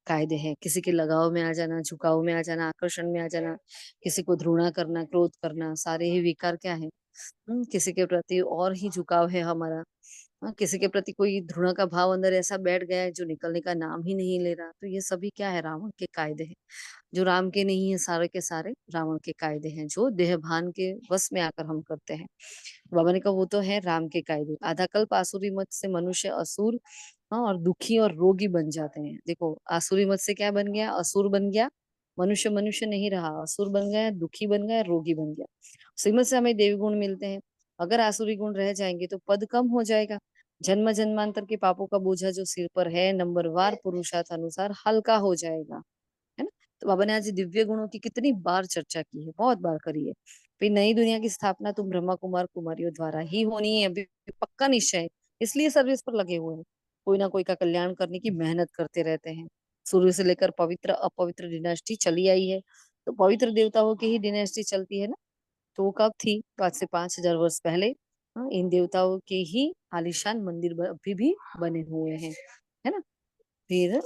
कायदे हैं। किसी के लगाव में आ जाना, झुकाव में आ जाना, आकर्षण में आ जाना, किसी को घृणा करना, क्रोध करना, सारे ही विकार क्या है। किसी के प्रति और ही झुकाव है हमारा। किसी के प्रति कोई घृणा का भाव अंदर ऐसा बैठ गया है जो निकलने का नाम ही नहीं ले रहा, तो ये सभी क्या है रावण के कायदे हैं, जो राम के नहीं है, सारे के सारे रावण के कायदे हैं, जो देह भान के वश में आकर हम करते हैं। बाबा ने कहा वो तो है राम के कायदे। आधा कल्प आसुरी मत से मनुष्य असुर, हाँ, और दुखी और रोगी बन जाते हैं। देखो आसुरी मत से क्या बन गया, असुर बन गया। मनुष्य मनुष्य नहीं रहा, असुर बन गया, दुखी बन गया, रोगी बन गया। श्रीमत से हमें देवी गुण मिलते हैं। अगर आसुरी गुण रह जाएंगे तो पद कम हो जाएगा। जन्म जन्मांतर के पापों का बोझा जो सिर पर है नंबरवार पुरुषार्थ अनुसार हल्का हो जाएगा, है ना। तो बाबा ने आज दिव्य गुणों की कितनी बार चर्चा की है, बहुत बार करी है। फिर नई दुनिया की स्थापना तुम ब्रह्मा कुमार कुमारियों द्वारा ही होनी है, अभी पक्का निश्चय है। इसलिए सर्विस पर लगे हुए हैं, कोई ना कोई का कल्याण करने की मेहनत करते रहते हैं। शुरू से लेकर पवित्र अपवित्र डिनेस्टी चली आई है, तो पवित्र देवताओं की ही डिनेस्टी चलती है ना। तो वो कब थी? तो आज से 5000 वर्ष पहले। इन देवताओं के ही आलीशान मंदिर अभी भी बने हुए हैं, है ना। फिर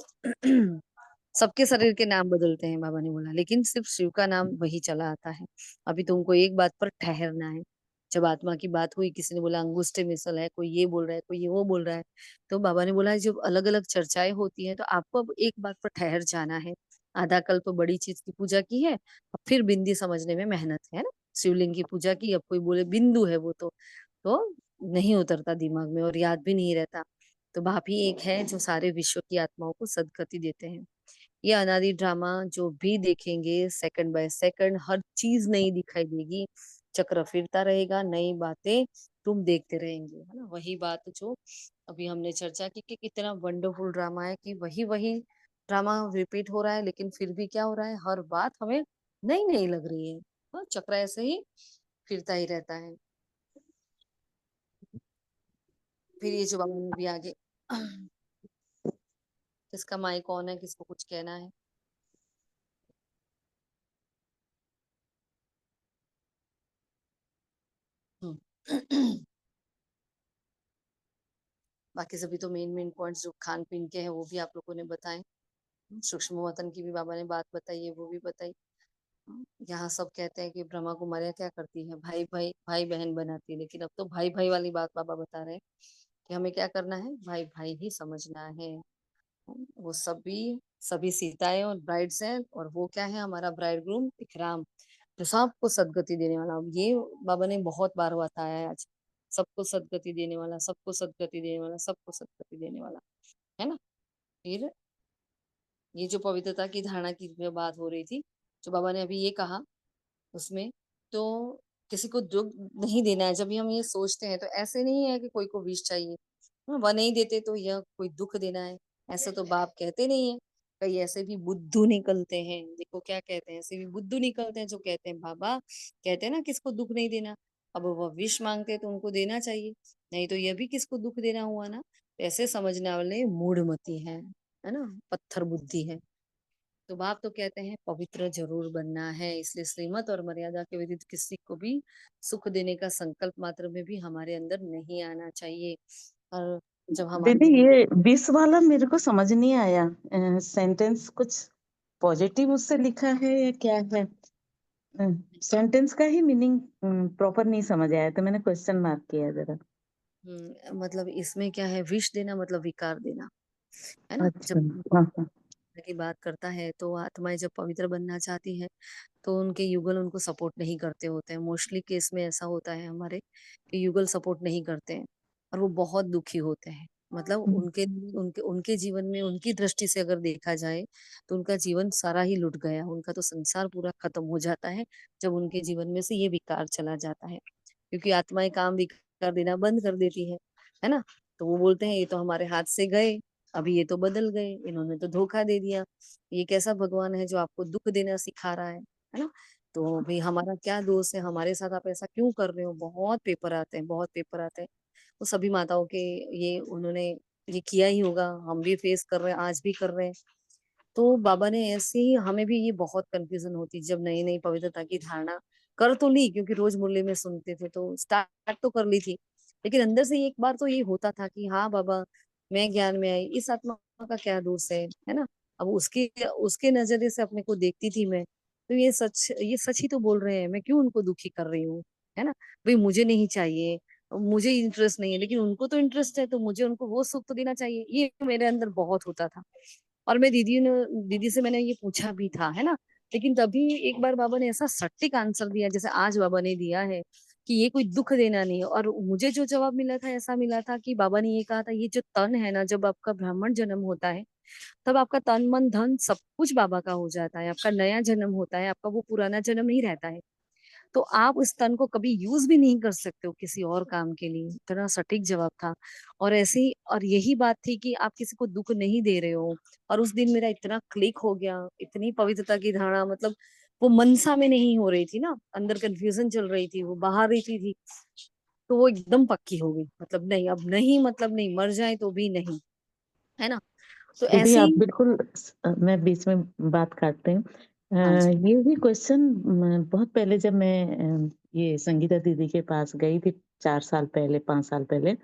सबके शरीर के नाम बदलते हैं बाबा ने बोला, लेकिन सिर्फ शिव का नाम वही चला आता है। अभी तुमको एक बात पर ठहरना है। जब आत्मा की बात हुई, किसी ने बोला अंगुष्ठे मिसल है, कोई ये बोल रहा है, कोई ये वो बोल रहा है, तो बाबा ने बोला जब अलग अलग चर्चाएं होती हैं तो आपको अब एक बात पर ठहर जाना है। आधा कल्प बड़ी चीज की पूजा की है, अब फिर बिंदी समझने में मेहनत है ना। शिवलिंग की पूजा की, अब कोई बोले बिंदु है वो तो नहीं उतरता दिमाग में और याद भी नहीं रहता। तो बाप ही एक है जो सारे विश्व की आत्माओं को सदगति देते हैं। ये अनादि ड्रामा जो भी देखेंगे, सेकंड बाय सेकंड हर चीज नई दिखाई देगी। चक्र फिरता रहेगा, नई बातें तुम देखते रहेंगे, है ना। वही बात जो अभी हमने चर्चा की कि कितना वंडरफुल ड्रामा है, कि वही वही ड्रामा रिपीट हो रहा है, लेकिन फिर भी क्या हो रहा है, हर बात हमें नई नई लग रही है। चक्र ऐसे ही फिरता ही रहता है। फिर ये जो बाबा ने भी आगे किसका माइक ऑन है, किसको कुछ कहना है? बाकी सभी तो मेन पॉइंट्स जो खान पीन के हैं वो भी आप लोगों ने बताए। सूक्ष्म वतन की भी बाबा ने बात बताई है, वो भी बताई। यहाँ सब कहते हैं कि ब्रह्मा कुमारियां क्या करती है, भाई भाई भाई बहन बनाती है, लेकिन अब तो भाई भाई वाली बात बाबा बता रहे हैं कि हमें क्या करना है, भाई भाई ही समझना है। वो सभी सीताएं और ब्राइड्स हैं, और वो क्या है, हमारा ब्राइड ग्रूम इकराम, जो सबको सदगति देने वाला। ये बाबा ने बहुत बार बताया है आज। सबको सदगति देने वाला, सबको सदगति देने वाला, सबको सदगति देने वाला, है ना। फिर ये जो पवित्रता की धारणा की जो बात हो रही थी, जो बाबा ने अभी ये कहा उसमें, तो किसी को दुख नहीं देना है। जब भी हम ये सोचते हैं तो ऐसे नहीं है कि कोई को विष चाहिए, वह नहीं देते तो यह कोई दुख देना है, ऐसा तो बाप कहते नहीं है। कई ऐसे भी बुद्धू निकलते हैं, देखो क्या कहते हैं, ऐसे भी बुद्धू निकलते हैं जो कहते हैं बाबा कहते हैं ना किसको दुख नहीं देना। अब वह विष मांगते हैं तो उनको देना चाहिए, नहीं तो यह भी किसको दुख देना हुआ ना। ऐसे समझने वाले मूढ़मती है ना, पत्थर बुद्धि है। तो बाप तो कहते हैं पवित्र जरूर बनना है, इसलिए श्रीमत और मर्यादा के विरुद्ध किसी को भी सुख देने का संकल्प मात्र में भी हमारे अंदर नहीं आना चाहिए। और जब दीदी हमारे ये 20 वाला मेरे को समझ नहीं आया। सेंटेंस कुछ पॉजिटिव उससे लिखा है या क्या है? सेंटेंस का ही मीनिंग प्रॉपर नहीं समझ आया, तो मैंने क्वेश्चन मार्क किया जरा। मतलब इसमें क्या है, विष देना मतलब विकार देना, है ना। अच्छा। जब हाँ हाँ। की बात करता है तो आत्माएं जब पवित्र बनना चाहती है तो उनके युगल उनको सपोर्ट नहीं करते होते हैं। मोस्टली केस में ऐसा होता है हमारे कि युगल सपोर्ट नहीं करते हैं और वो बहुत दुखी होते हैं। मतलब उनके उनके उनके जीवन में, उनकी दृष्टि से अगर देखा जाए तो उनका जीवन सारा ही लुट गया, उनका तो संसार पूरा खत्म हो जाता है जब उनके जीवन में से ये विकार चला जाता है। क्योंकि आत्माएं काम विकार देना बंद कर देती है ना। तो वो बोलते हैं ये तो हमारे हाथ से गए, अभी ये तो बदल गए, इन्होंने तो धोखा दे दिया, ये कैसा भगवान है जो आपको दुख देना सिखा रहा है ना। तो भाई हमारा क्या दोष है, हमारे साथ आप ऐसा क्यों कर रहे हो। बहुत पेपर आते हैं, बहुत पेपर आते हैं। तो सभी माताओं के ये उन्होंने ये किया ही होगा, हम भी फेस कर रहे हैं, आज भी कर रहे हैं। तो बाबा ने ऐसे ही हमें भी ये बहुत कंफ्यूजन होती जब नई नई पवित्रता की धारणा कर तो ली, क्योंकि रोज मुरली में सुनते थे तो स्टार्ट तो कर ली थी, लेकिन अंदर से एक बार तो ये होता था कि हाँ बाबा मैं ज्ञान में आई, इस आत्मा का क्या दोष है ना। अब उसके उसके नजरिए से अपने को देखती थी मैं, तो ये सच ही तो बोल रहे हैं, मैं क्यों उनको दुखी कर रही हूँ, है ना। भाई मुझे नहीं चाहिए, मुझे इंटरेस्ट नहीं है, लेकिन उनको तो इंटरेस्ट है, तो मुझे उनको वो सुख तो देना चाहिए, ये मेरे अंदर बहुत होता था। और मैं दीदी से मैंने ये पूछा भी था, है ना। लेकिन तभी एक बार बाबा ने ऐसा सटीक आंसर दिया जैसे आज बाबा ने दिया है कि ये कोई दुख देना नहीं है। और मुझे जो जवाब मिला था ऐसा मिला था कि बाबा ने ये कहा था, ये जो तन है ना, जब आपका ब्राह्मण जन्म होता है तब आपका तन मन धन सब कुछ बाबा का हो जाता है, आपका नया जन्म होता है, आपका वो पुराना जन्म नहीं रहता है। तो आप उस तन को कभी यूज भी नहीं कर सकते हो किसी और काम के लिए। इतना सटीक जवाब था। और ऐसे ही, और यही बात थी कि आप किसी को दुख नहीं दे रहे हो। और उस दिन मेरा इतना क्लिक हो गया, इतनी पवित्रता की धारणा, मतलब वो मनसा में नहीं हो रही थी ना, अंदर कंफ्यूजन चल रही थी, वो बाहर रही थी। तो वो एकदम पक्की हो गई, मतलब नहीं अब नहीं, मतलब नहीं, मर जाए तो भी नहीं, है ना। तो दीदी ऐसे आप ही। बिल्कुल मैं बीच में बात काटते हूँ। हाँ जी। ये भी क्वेश्चन बहुत पहले जब मैं ये संगीता दीदी के पास गई थी 4 साल पहले, 5 साल पहले।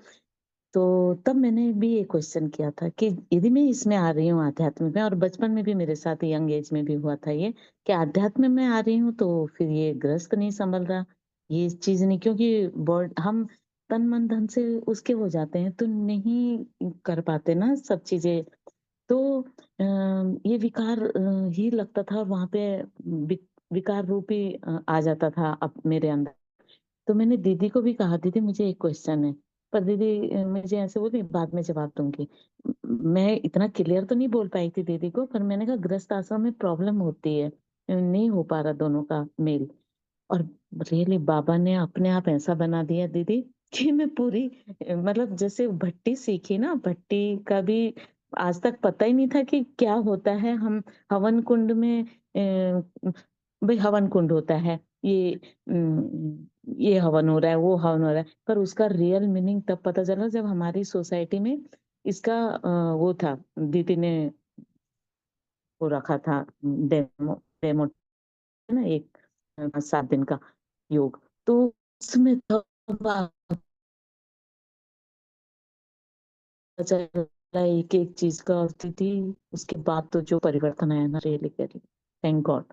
तो तब मैंने भी ये क्वेश्चन किया था कि यदि मैं इसमें आ रही हूँ आध्यात्म में, और बचपन में भी मेरे साथ यंग एज में भी हुआ था ये, कि आध्यात्म में आ रही हूँ तो फिर ये गृहस्थ नहीं संभल रहा, ये चीज़ नहीं, क्योंकि बॉड हम तन मन धन से उसके हो जाते हैं तो नहीं कर पाते ना सब चीज़ें। तो ये विकार ही लगता था, और वहाँ पे विकार रूपी आ जाता था अब मेरे अंदर। तो मैंने दीदी को भी कहा, दीदी मुझे एक क्वेश्चन है, पर दीदी मुझे ऐसे बोली बाद में जवाब दूंगी। मैं इतना क्लियर तो नहीं बोल पाई थी दीदी को, पर मैंने कहा गृहस्थ आश्रम में प्रॉब्लम होती है, नहीं हो पा रहा दोनों का मेल। और रियली बाबा ने अपने आप ऐसा बना दिया दीदी कि मैं पूरी मतलब जैसे भट्टी सीखी ना, भट्टी का भी आज तक पता ही नहीं था कि क्या होता है। हम हवन कुंड में भाई हवन कुंड होता है, ये हवन हो रहा है, वो हवन हो रहा है, पर उसका रियल मीनिंग तब पता चला जब हमारी सोसाइटी में इसका वो था, दीदी ने वो रखा था, डेमो डेमो है ना, एक 7 दिन का योग। तो उसमें तब पता चला एक एक चीज का अर्थ थी। उसके बाद तो जो परिवर्तन आया ना, रियली थैंक गॉड।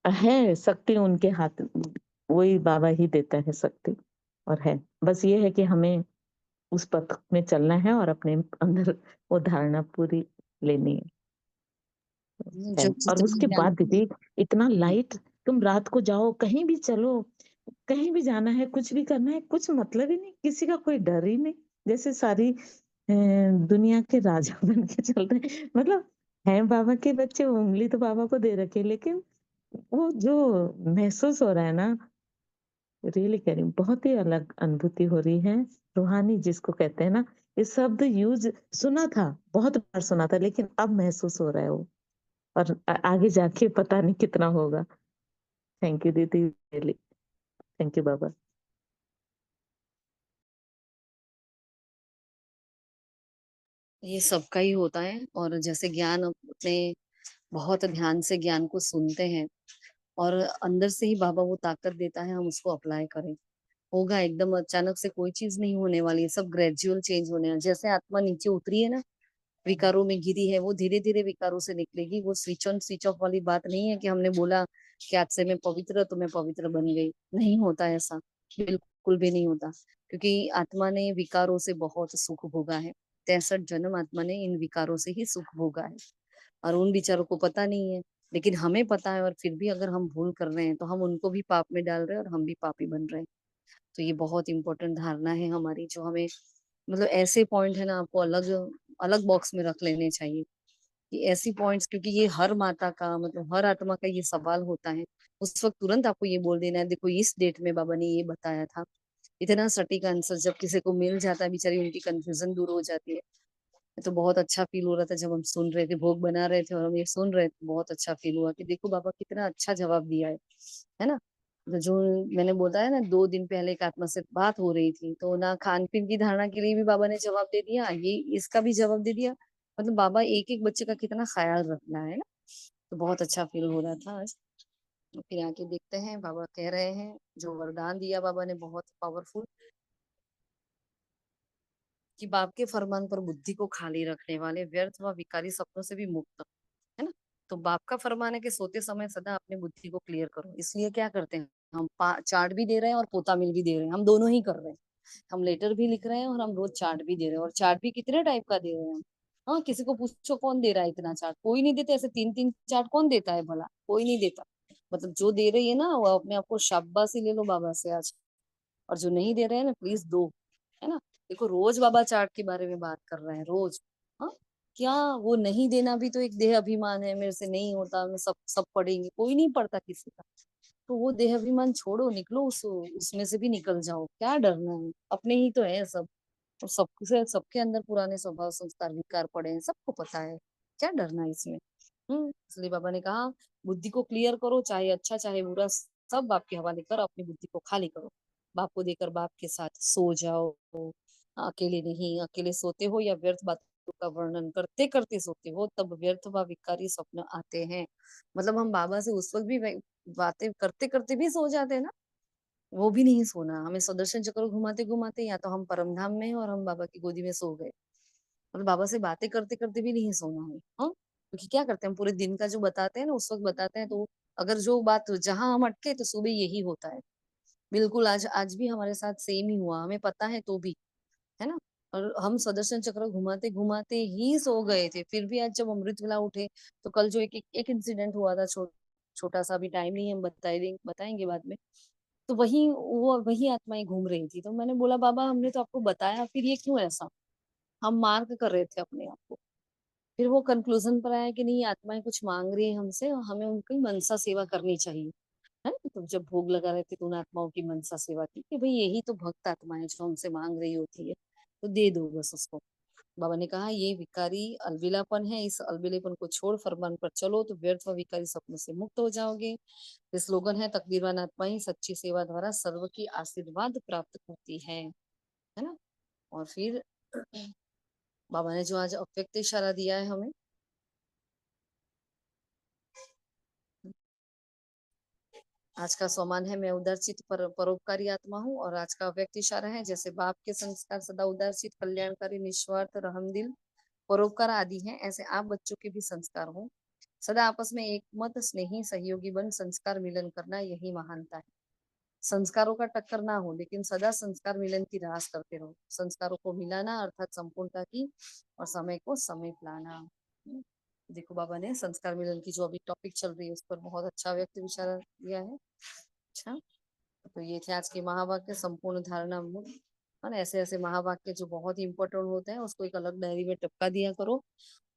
है शक्ति उनके हाथ, वही बाबा ही देता है शक्ति, और है बस ये है कि हमें उस पथ में चलना है और अपने अंदर वो धारणा पूरी लेनी है। जो और जितना उसके ज्ञान बाद दीदी इतना लाइट, तुम रात को जाओ कहीं भी चलो, कहीं भी जाना है, कुछ भी करना है, कुछ मतलब ही नहीं, किसी का कोई डर ही नहीं, जैसे सारी दुनिया के राजा बन के चल रहे हैं। मतलब है बाबा के बच्चे, उंगली तो बाबा को दे रखे, लेकिन वो जो महसूस हो रहा है ना, रियली कह रही हूँ, बहुत ही अलग अनुभूति हो रही है। रूहानी जिसको कहते हैं ना, ये शब्द यूज सुना था, बहुत बार सुना था, लेकिन अब महसूस हो रहा है वो, और आगे जाके पता नहीं कितना होगा। थैंक यू दीदी, रियली थैंक यू बाबा। ये सबका ही होता है। और जैसे ज्ञान अपने बहुत ध्यान से ज्ञान को सुनते हैं और अंदर से ही बाबा वो ताकत देता है, हम उसको अप्लाई करें, होगा। एकदम अचानक से कोई चीज नहीं होने वाली है, सब ग्रेजुअल चेंज होने हैं। जैसे आत्मा नीचे उतरी है ना, विकारों में गिरी है, वो धीरे धीरे विकारों से निकलेगी। वो स्विच ऑन स्विच ऑफ वाली बात नहीं है कि हमने बोला कि आज से मैं पवित्र, तो मैं पवित्र बन गई। नहीं होता ऐसा, बिल्कुल भी नहीं होता। क्योंकि आत्मा ने विकारों से बहुत सुख भोगा है। 63 जन्म आत्मा ने इन विकारों से ही सुख भोगा है, और उन बेचारों को पता नहीं है। लेकिन हमें पता है, और फिर भी अगर हम भूल कर रहे हैं तो हम उनको भी पाप में डाल रहे हैं और हम भी पापी बन रहे हैं। तो ये बहुत इंपॉर्टेंट धारणा है हमारी, जो हमें मतलब ऐसे पॉइंट है ना, आपको अलग अलग बॉक्स में रख लेने चाहिए कि ऐसी पॉइंट्स, क्योंकि ये हर माता का मतलब हर आत्मा का ये सवाल होता है। उस वक्त तुरंत आपको ये बोल देना है, देखो इस डेट में बाबा ने ये बताया था। इतना सटीक आंसर जब किसी को मिल जाता है, बेचारी उनकी कंफ्यूजन दूर हो जाती है। तो बहुत अच्छा फील हो रहा था जब हम सुन रहे थे, भोग बना रहे थे और हम ये सुन रहे थे, बहुत अच्छा फील हुआ कि देखो बाबा कितना अच्छा जवाब दिया है ना। तो जो मैंने बोला है ना, 2 दिन पहले एक आत्मा से बात हो रही थी, तो ना खान पीन की धारणा के लिए भी बाबा ने जवाब दे दिया, ये इसका भी जवाब दे दिया। मतलब बाबा एक एक बच्चे का कितना ख्याल रखना है ना। तो बहुत अच्छा फील हो रहा था आज। तो फिर आके देखते हैं, बाबा कह रहे हैं जो वरदान दिया बाबा ने बहुत पावरफुल, कि बाप के फरमान पर बुद्धि को खाली रखने वाले, व्यर्थ व विकारी सपनों से भी मुक्त, है ना। तो बाप का फरमान है कि सोते समय सदा अपने बुद्धि को क्लियर करो। इसलिए क्या करते हैं हम, चार्ट भी दे रहे हैं और पोता मिल भी दे रहे हैं, हम दोनों ही कर रहे हैं। हम लेटर भी लिख रहे हैं और हम रोज चार्ट भी दे रहे हैं। और चार्ट भी कितने टाइप का दे रहे हैं हम। हाँ, किसी को पूछो कौन दे रहा है इतना चार्ट, कोई नहीं देता। ऐसे 3-3 चार्ट कौन देता है भला, कोई नहीं देता। मतलब जो दे रही है ना, वो अपने आप को शाबाशी ले लो बाबा से आज। और जो नहीं दे रहे हैं ना, प्लीज दो, है ना। देखो रोज बाबा चार्ट के बारे में बात कर रहे हैं, रोज। हाँ, क्या वो नहीं देना भी तो एक देह अभिमान है, मेरे से नहीं होता, मैं सब सब पढ़ेंगे, कोई नहीं पढ़ता किसी का। तो वो देह अभिमान छोड़ो, निकलो उसमें से भी निकल जाओ, क्या डरना है, अपने ही तो है सब। और सबसे सबके अंदर पुराने स्वभाव संस्कार विकार पड़े हैं, सबको पता है, क्या डरना है इसमें। इसलिए बाबा ने कहा बुद्धि को क्लियर करो, चाहे अच्छा चाहे बुरा, सब बाप के हवाले कर, अपनी बुद्धि को खाली करो। बाप को देकर बाप के साथ सो जाओ। अकेले नहीं, अकेले सोते हो या व्यर्थ बातों का वर्णन करते करते सोते हो, तब व्यर्थ व विकारी स्वप्न आते हैं। मतलब हम बाबा से उस वक्त भी बातें करते करते भी सो जाते हैं ना, वो भी नहीं सोना। हमें सुदर्शन चक्र घुमाते घुमाते या तो हम परमधाम में हैं और हम बाबा की गोदी में सो गए। मतलब बाबा से बातें करते करते भी नहीं सोना है। हाँ, क्योंकि क्या करते हैं हम पूरे दिन का जो बताते हैं ना उस वक्त बताते हैं, तो अगर जो बात जहां हम अटके तो सुबह यही होता है। बिल्कुल आज आज भी हमारे साथ सेम ही हुआ, हमें पता है तो भी, है ना। और हम सुदर्शन चक्र घुमाते घुमाते ही सो गए थे। फिर भी आज जब अमृत वेला उठे तो कल जो एक इंसिडेंट हुआ था, छोटा सा, भी टाइम नहीं है, हम बताएंगे बाद में। तो वही आत्माएं घूम रही थी। तो मैंने बोला बाबा हमने तो आपको बताया, फिर ये क्यों ऐसा। हम मार्क कर रहे थे अपने आप को। फिर वो कंक्लूजन पर आया कि नहीं, आत्माएं कुछ मांग रही है हमसे और हमें उनकी मनसा सेवा करनी चाहिए, है ना। तो जब भोग लगा रहे थे तो उन आत्माओं की मनसा सेवा की कि भाई यही तो भक्त आत्माएं जो हमसे मांग रही होती है, तो दे दो बस उसको। बाबा ने कहा ये विकारी अलविलापन है, इस अलविलेपन को छोड़ फरमान पर चलो तो व्यर्थ व विकारी सपनों से मुक्त हो जाओगे। ये स्लोगन है, तकदीरवान आत्माएं सच्ची सेवा द्वारा सर्व की आशीर्वाद प्राप्त करती है ना। और फिर बाबा ने जो आज अव्यक्त इशारा दिया है हमें, आज का सोमान है, मैं उदारचित परोपकारी आत्मा हूँ। और आज का अव्यक्त इशारा है, जैसे बाप के संस्कार सदा उदारचित, कल्याणकारी, निस्वार्थ, रहमदिल, परोपकार आदि हैं, ऐसे आप बच्चों के भी संस्कार हो। सदा आपस में एक मत, स्नेही, सहयोगी बन संस्कार मिलन करना, यही महानता है। संस्कारों का टक्कर ना हो, लेकिन सदा संस्कार मिलन की रास करते रहो। संस्कारों को मिलाना अर्थात संपूर्णता की, और समय को समेट लाना। देखो बाबा ने संस्कार मिलन की जो अभी टॉपिक चल रही है उस पर बहुत अच्छा व्यक्त विचार दिया है। अच्छा, तो ये थे आज के महावाक्य, संपूर्ण धारणा मुक्त। और ऐसे ऐसे महावाक्य जो बहुत ही इंपॉर्टेंट होते हैं उसको एक अलग डायरी में टपका दिया करो,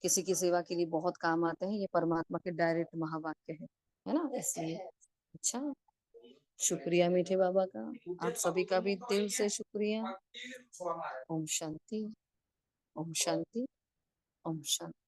किसी की सेवा के लिए बहुत काम आते हैं। ये परमात्मा के डायरेक्ट महावाक्य है ना, इसलिए। अच्छा, शुक्रिया मीठे बाबा का, आप सभी का भी दिल से शुक्रिया। ओम शांति, ओम शांति, ओम शांति।